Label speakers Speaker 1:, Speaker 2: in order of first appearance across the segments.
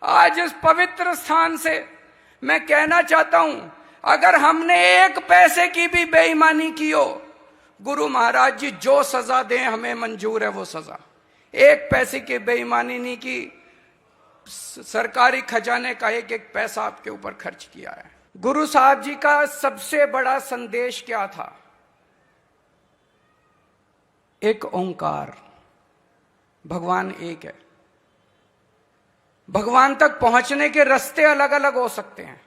Speaker 1: आज इस पवित्र स्थान से मैं कहना चाहता हूं, अगर हमने एक पैसे की भी बेईमानी की हो, गुरु महाराज जी जो सजा दें हमें मंजूर है वो सजा। एक पैसे की बेईमानी नहीं की, सरकारी खजाने का एक एक पैसा आपके ऊपर खर्च किया है। गुरु साहब जी का सबसे बड़ा संदेश क्या था? एक ओंकार, भगवान एक है। भगवान तक पहुंचने के रास्ते अलग अलग हो सकते हैं।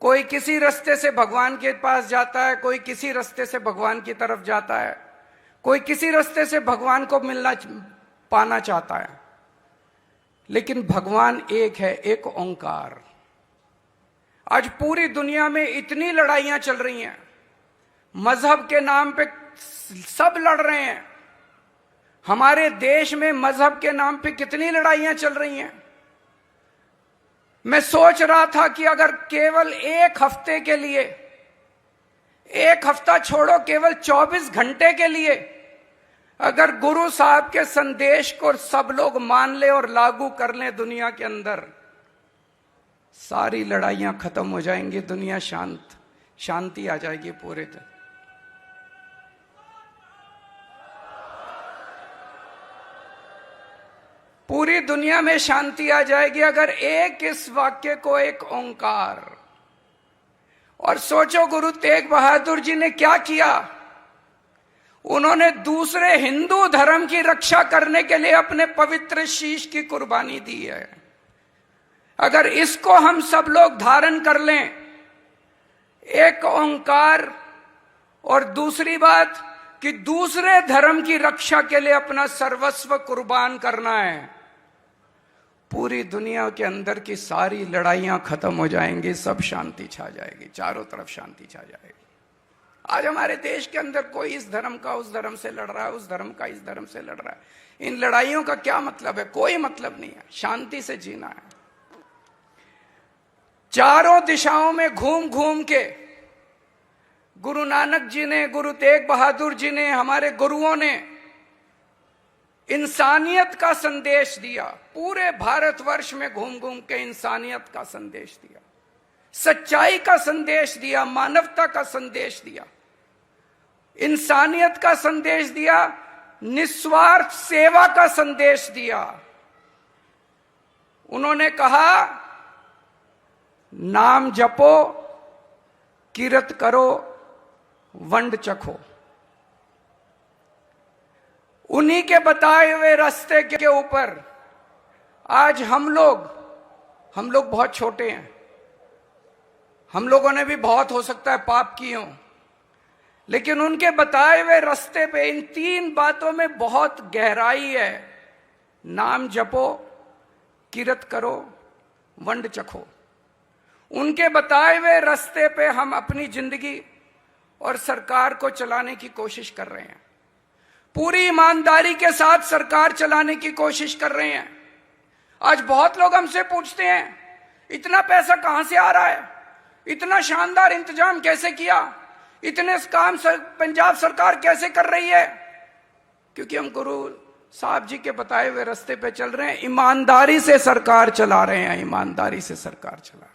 Speaker 1: कोई किसी रास्ते से भगवान के पास जाता है, कोई किसी रास्ते से भगवान की तरफ जाता है, कोई किसी रास्ते से भगवान को मिलना पाना चाहता है, लेकिन भगवान एक है, एक ओंकार। आज पूरी दुनिया में इतनी लड़ाइयां चल रही हैं, मजहब के नाम पे सब लड़ रहे हैं। हमारे देश में मजहब के नाम पे कितनी लड़ाइयां चल रही हैं। मैं सोच रहा था कि अगर केवल एक हफ्ते के लिए, एक हफ्ता छोड़ो, केवल 24 घंटे के लिए अगर गुरु साहब के संदेश को सब लोग मान ले और लागू कर लें दुनिया के अंदर, सारी लड़ाइयां खत्म हो जाएंगी, दुनिया शांति आ जाएगी पूरे दिन। पूरी दुनिया में शांति आ जाएगी अगर एक इस वाक्य को, एक ओंकार। और सोचो गुरु तेग बहादुर जी ने क्या किया। उन्होंने दूसरे हिंदू धर्म की रक्षा करने के लिए अपने पवित्र शीश की कुर्बानी दी है। अगर इसको हम सब लोग धारण कर लें, एक ओंकार, और दूसरी बात कि दूसरे धर्म की रक्षा के लिए अपना सर्वस्व कुर्बान करना है, पूरी दुनिया के अंदर की सारी लड़ाइयां खत्म हो जाएंगी, सब शांति छा जाएगी, चारों तरफ शांति छा जाएगी। आज हमारे देश के अंदर कोई इस धर्म का उस धर्म से लड़ रहा है, उस धर्म का इस धर्म से लड़ रहा है। इन लड़ाइयों का क्या मतलब है? कोई मतलब नहीं है। शांति से जीना है। चारों दिशाओं में घूम घूम के गुरु नानक जी ने, गुरु तेग बहादुर जी ने, हमारे गुरुओं ने इंसानियत का संदेश दिया। पूरे भारतवर्ष में घूम घूम के इंसानियत का संदेश दिया, सच्चाई का संदेश दिया, मानवता का संदेश दिया, इंसानियत का संदेश दिया, निस्वार्थ सेवा का संदेश दिया। उन्होंने कहा, नाम जपो, किरत करो, वंड चखो। उन्हीं के बताए हुए रास्ते के ऊपर आज हम लोग बहुत छोटे हैं। हम लोगों ने भी बहुत हो सकता है पाप किए हों, लेकिन उनके बताए हुए रास्ते पे इन 3 बातों में बहुत गहराई है। नाम जपो, किरत करो, वंड चखो। उनके बताए हुए रास्ते पे हम अपनी जिंदगी और सरकार को चलाने की कोशिश कर रहे हैं। पूरी ईमानदारी के साथ सरकार चलाने की कोशिश कर रहे हैं। आज बहुत लोग हमसे पूछते हैं, इतना पैसा कहां से आ रहा है, इतना शानदार इंतजाम कैसे किया, इतने काम पंजाब सरकार कैसे कर रही है? क्योंकि हम गुरु साहब जी के बताए हुए रास्ते पे चल रहे हैं, ईमानदारी से सरकार चला रहे हैं, ईमानदारी से सरकार चला रहे हैं।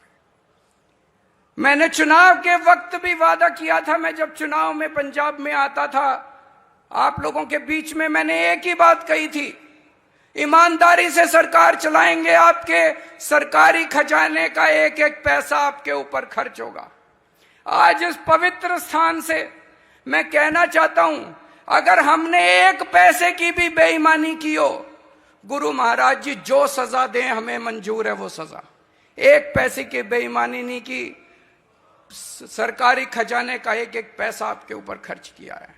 Speaker 1: मैंने चुनाव के वक्त भी वादा किया था, मैं जब चुनाव में पंजाब में आता था, आप लोगों के बीच में मैंने एक ही बात कही थी, ईमानदारी से सरकार चलाएंगे, आपके सरकारी खजाने का एक एक पैसा आपके ऊपर खर्च होगा। आज इस पवित्र स्थान से मैं कहना चाहता हूं, अगर हमने एक पैसे की भी बेईमानी की हो, गुरु महाराज जी जो सजा दें हमें मंजूर है वो सजा। एक पैसे की बेईमानी नहीं की, सरकारी खजाने का एक एक पैसा आपके ऊपर खर्च किया है।